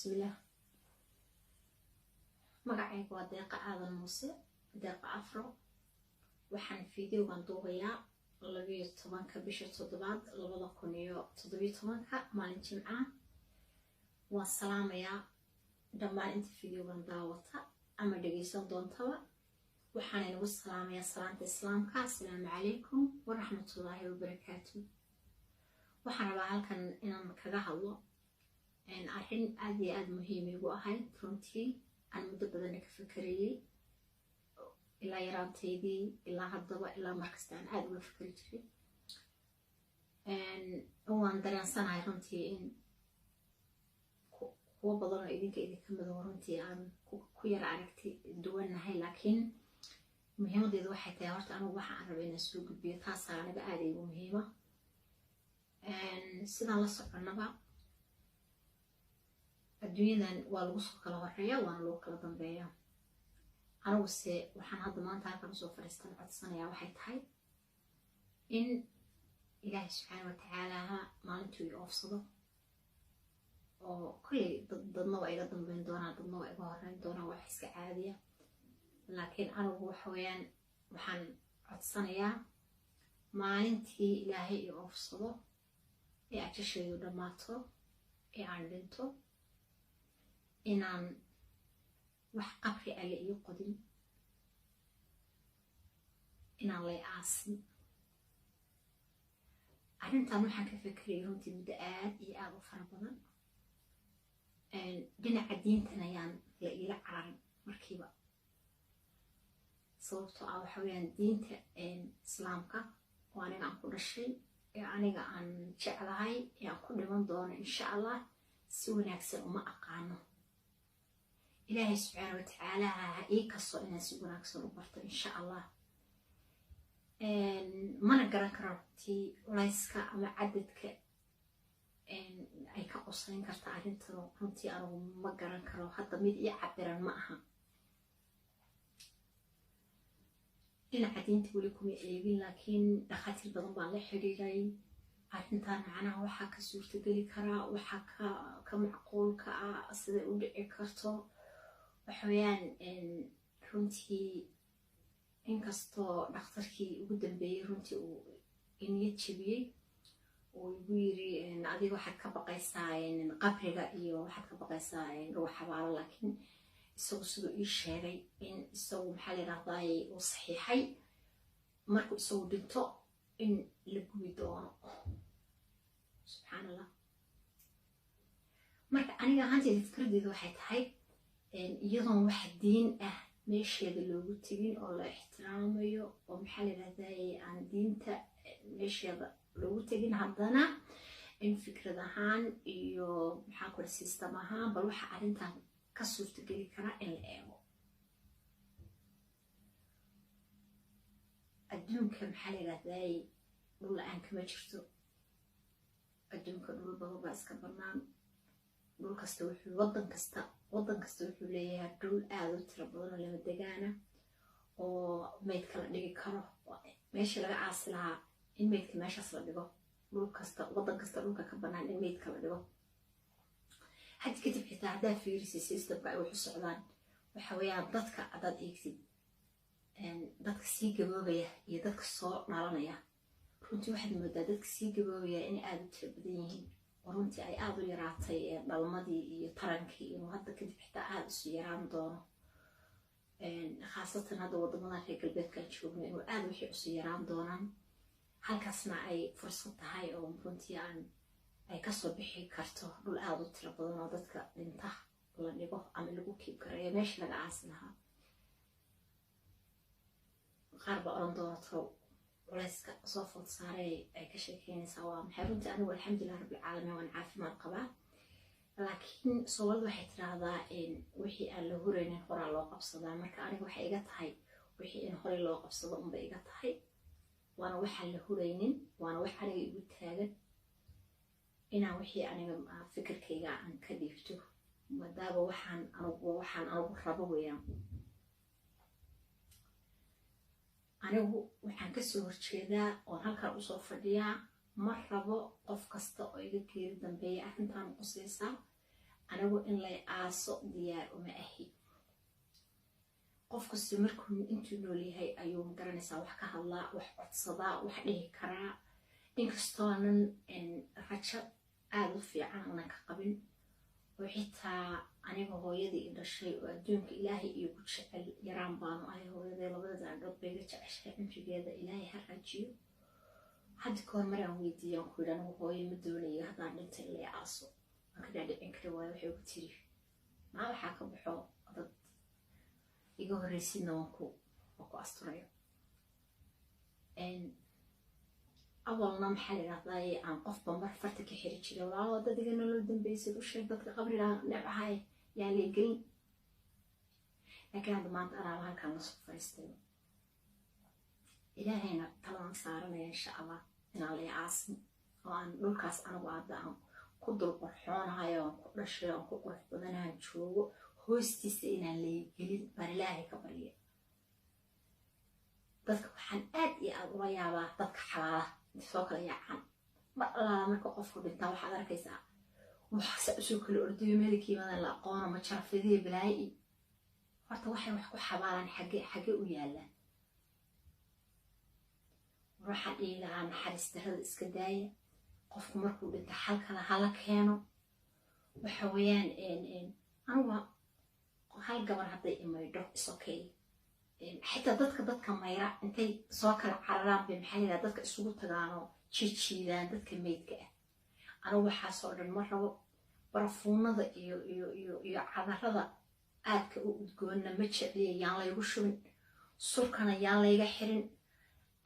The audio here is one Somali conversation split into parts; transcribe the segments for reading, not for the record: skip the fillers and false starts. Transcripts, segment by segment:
بسم الله magacaygu waa deeqa aadan muuse deeqa afro waxaan fiidiyogan duubayaa 12 bisha 7 2017 maalin jimca waan salaamayaa dhammaan inta fiidiyogan daawata ama dhageysan doontaba waxaan inagu salaamayaa salaanta islaamka assalaamu calaykum waraxmatullaahi wabarakaatuh waxaan rabaa halkan inaan kaga hadlo arrin aad iyo aad muhiim igu ahayd runtii aan muddo badan ka fikrayay ilaa yaraantaydii ilaa haddaba ilaa markasta aan aad uga fikri jiray waan dareensanahay runtii in kuwa badan oo idinka midow runtii aan ku yara aragti duwanahay laakiin muhiimadeedu waxay tahay horta anigu waxaan rabaa inaan soo gudbiyo taasaa aniga aad igu muhiima sidaan la soconaba adduunyadan waa lagu soo kala horeeyaa waana lagu kala dambeeyaa aniguse waxaan hadda maanta halkan usoo fadhiistan codsanayaa waxay tahay in ilaahay subxaana watacaala maalintuu i oofsado oo kolley dadna waa iga dambeyn doonaa dadna waa iga horeyn doonaa wax iska caadiya laakiin anigu waxa weeyaan waxaan codsanayaa maalintii ilaahay i oofsado ee ajashaydu dhammaato ee aan dhinto inaan wax qabri alle iyo qodin inaan lay aasin arrintan waxaan ka fikrayay runtii muddo aad iyo aad u fara badan dhinaca diintan ayaan la iila cararin markiiba sababtoo ah waxa weeyaan diinta islaamka oo aniga aan ku dhashay ee aniga aan jeclahay ee aan ku dhiman doono insha allah si wanaagsan uma aqaano ilaahay subxaana watacaala ha ii kasto inaan si wanaagsan u barto insha allah mana garan karo runtii culayska ama cadadka ay ka qosayn karta arrintan runtii anigu ma garan karo hadda mid ii cabiran ma aha dhinaca diinta weli kuma eegin laakiin dhakhaatiir badan baan la xiriiray arrintan macnaha waxaa ka suurtageli karaa waxaa ka macquulka ah siday u dhici karto waxaweyaan runtii inkastoo dhakhtarkii ugu dambeeyey runtii uu iniyad jebiyey uu igu yiri adiga waxaad ka baqaysaa qabriga iyo waxaad ka baqaysaa lagu xabaalo laakiin isagu siduu ii sheegay in isagu maxaa la yidhahdaay uu saxiixay markuu isagu dhinto in la gubi doono subxaan allah marka aniga ahaanteeda fikradeedu waxay tahay iyadoon wax diin ah meesheeda loogu tegin oo la ixtiraamayo oo maxaa la yidhahdaay aan diinta meesheeda loogu tegin haddana in fikrad ahaan iyo maxaa kula system ahaan bal waxa arrintan ka suurtageli karaa in la eego adduunka maxaa la yidhahdaay dhul la-aan kama jirto adduunka dhul badan baa iska bannaan dhul kasta wuxuu waddan kasta wuxuu leeyahay dhul aad u tiro badan oo lama degaana oo maydka la dhigi karo meesha laga aasi lahaa in maydka meeshaas la dhigo dhul kasta waddan kasta dhulka ka bannaan in maydka la dhigo haddi kadib xitaa haddaa fiirisi systemka ay waxu socdaan waxa weeyaan dadka haddaad eegtid dadka sii gaboobaya iyo dadka soo dhalanaya runtii waxaad moodaa dadka sii gaboobaya inay aad u tiro badan yihiin oo runtii ay aad u yaraatay dhalmadii iyo tarankii inuu hadda kadib xitaa aad isu yaraan doono khaasatan hadda waddamadan reer galbeedkaan joogno inuu aad wixii isu yaraan doonaan halkaasna ay fursad tahay oo runtii ay kasoo bixi karto dhul aad u tiro badan oo dadka dhinta la dhigo ama lagu kiib karayo meesha laga aasi lahaa qaar baa oran doonato culayska soo food saaray ay ka sheekeynaysaa waa maxay runtii anigu alxamdulilah rabbilcaalamiin waan caafimaad qabaa laakiin soomaalida waxay tiraahdaa wixii aan la huraynin horaa loo qabsadaa marka aniga waxay iga tahay wixii in horey loo qabsado unba iga tahay waana waxaan la huraynin waana wax aniga igu taagan inaan wixii aniga fikirkayga aan ka dhiibto maadaaba waxaan anigu rabo weeyaan anigu waxaan kasoo horjeedaa oon halkan usoo fadhiyaa ma rabo qof kasta oo iga geeri dambeeya arrintan qusaysa anigu in lay aaso diyaar uma ahi qof kasta markuu intuu nool yahay ayuu magaranaysaa wax ka hadlaa wax codsadaa wax dhihi karaa inkastoonan rajo aad u fiican aanan ka qabin oo xitaa aniga hooyadii i dhashay oo adduunka ilaahay iigu jecel yaraan baanu ahay hooyaday labada daandhood bayga jeceshahay cimrigeeda ilaahay ha rajiyo hadda kahor maraan weydiiyaan ku yidhi anigu hooyo ma doonayo haddaan dhintay in lay aaso waan ka dhaadhicin kari waayo waxay ugu tiri maa waxaa ka baxo dad iga horreysidna waan ku asturayo awalna maxaa la yidhahdaa aan qofba mar farta ka xiri jiray walaa dad iga nolol dambeysay u sheeg dadka qabriga neecahay yaa lay gelin laakiin hadda maanta anaaba halkaan la soo fariistay ilaahayna talaan saaranaya insha allah inaan lay aasin oo aan dhulkaas anigu hadda aan ku dul qorxoonahayo aan ku dhashay aan ku qurux badanahan joogo hoostiisa inaan lay gelin baan ilaahay ka barya dadka waxaan aad iyo aad ula yaabaa dadka xalaala soo kala yaacaan mar allaala marka qofku dhintaa waxaad arkaysaa waxaase usoo kala ordayo meelkiimadan la aqoona ma jarafidii bilaayi horta waxay wax ku xabaalaan xagge u yaallaan waxaan dhihi lahaa naxariis darrada iska daaya qofku markuu dhinta xalkala hala keeno waxa weeyaan anuga hal gabar hadday imaydho isokay حتى dadka mayra intay soo kala cararaan bay maxay yiraahdaa dadka isugu tagaano jijiidaan dadka meydka ah anigu waxa soo dhan ma rabo barafuunada iyo cadarada aadka u udgoonna ma jecliyaan laygu shubin surkana yaan layga xirin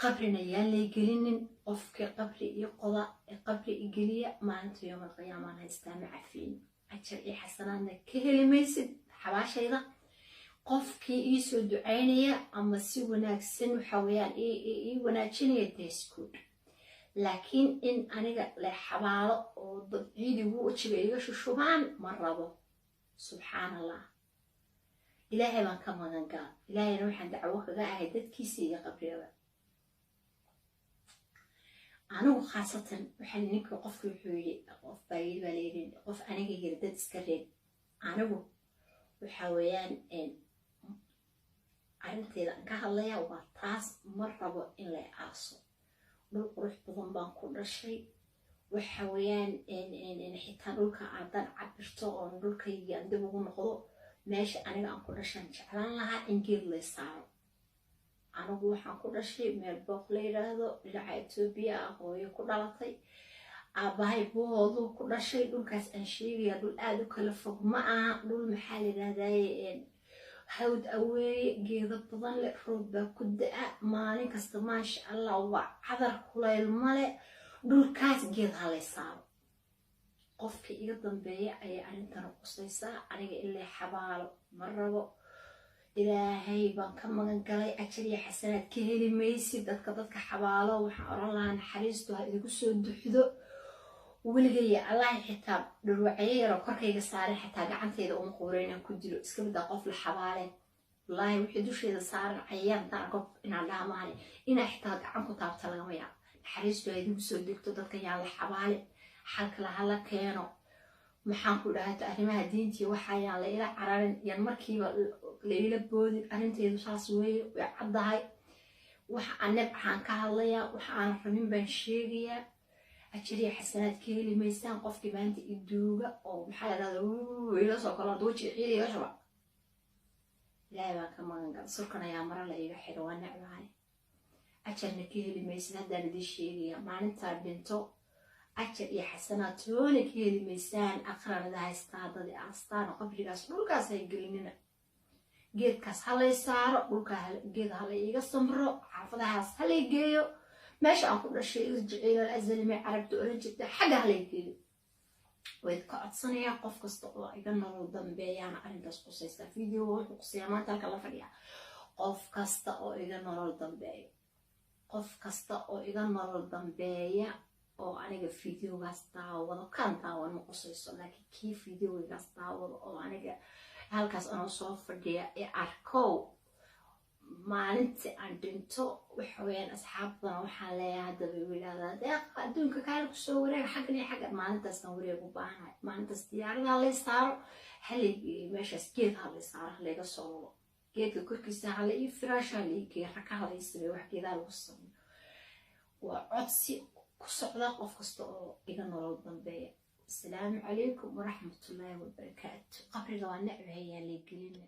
qabrina yaan lay gelinin qofka qabri iyo qoda qabri igeliya maalinta yawm alqiyaamah haystaa macafiin ajar iyo xasanaadna ka helimaysid xabaashayda qofkii ii soo ducaynaya ama si wanaagsan waxa weeyaan ii wanaajinaya deeskuud laakiin in aniga la xabaalo oo dad ciidigu wajiga iga shushubaan ma rabo subxaan allah ilaahay baan ka magan gal ilaahayna waxaan dacwo kaga ahay dadkiisa iyo qabriyada anigu khaasatan waxaan ninka qofku wuxuu yidhi qof baa yidhi baa layidhi qof aniga yiri dad iska reeb anigu waxa weeyaan arrinteeda aan ka hadlayaa waa taas ma rabo in lay aaso dhul qurux badan baan ku dhashay waxa weeyaan xitaa dhulka aadan cabirto oon dhulkayga aan dib ugu noqdo meesha aniga aan ku dhashaan jeclaan lahaa in geed lay saaro anigu waxaan ku dhashay meel booq la yidhaahdo dhinaca Etoobiya ah hooyo ku dhalatay aabahay buuhoodu ku dhashay dhulkaas aan sheegaya dhul aad u kala fog ma aha dhul maxaa la yidhaahdaa hawd aweeye geedo badan leh roob baa ku da'a maalin kasta maasha allah waa cadar kulayl male dhulkaas geed halay saaro qofkii iga dambeeya ayay arrintan qusaysaa aniga ilaa xabaalo ma rabo ilaahay baan ka magan galay ajar iyo xasanaad ka heli maysid dadka xabaalo waxaan oran lahaa naxariistu ha idigu soo duxdo weligay allah xitaa dhurwacay yar korkayga saaray xitaa gacantayda uma qooreen ku dilo iska mid ah qof la xabaale wallahi wixii dusheeda saaran ayaan darqob inaan dhaamaanay ina xitaa gacan ku taabta laga yaab naxariistu ha idigu soo degto dadka yaa la xabaale xalka la hala keeno maxaan ku dhahay arrimaha diintii waxa yaa la ila cararin yan markiiba la ila boodin arrinteedu saas weeye way caddahay waxa aan ka hadlayaa waxa aan rabin baan sheegayaa أشري حسنات كيلي ميسان قف كمان تدوجا أو بحال هذا ويلا سكر دوتشي عيلي يشرب لا ما كمان قال سكرنا يا مرة لا يحير وانا معي أشري كيلي ميسان هذا ندي شيء ما ننتظر بنتو أشري حسنات هون كيلي ميسان أقرأ ده استعد ده أستان قبل كاس لوكاس هيجلينا جيت كاس هلا يسار لوكا جيت هلا يقسمرو عارفة هاس هلا يجيو ماشي أقول الشيء الجعيل الأزل ما عرفت أورنجت حاجة عليه وإذا كنت صنيع قف قصة إذا نرو ضمبي أنا أريد أسقط فيديو قصة ما تلك الله فريا قف قصة إذا نرو ضمبي قف قصة إذا نرو ضمبي أو أنا فيديو قصة ولا كان تاون قصة لكن كيف فيديو قصة أو أنا هالكاس أنا صوف فريا أركو maalintii aan dhinto waxa weeyaan asxaabtana waxaan leeyahay haddaba igu yidhahdaa deeqa adduunka kaale kusoo wareeg xaggan iyo xaggan maalintaasaan wareeg u baahanahay maalintaas diyaaradaha lay saaro halaygeeyo meeshaas geed halay saaro halayga soo wado geedka korkiisa hala ii firaasha hala ii geeyo raka halay sameeyo wax geedaa lagu sameeyo waa codsi ku socda qof kasta oo iga nolol dambeeya. السلام عليكم ورحمة الله وبركاته. قبل لو نعمة هي اللي قلنا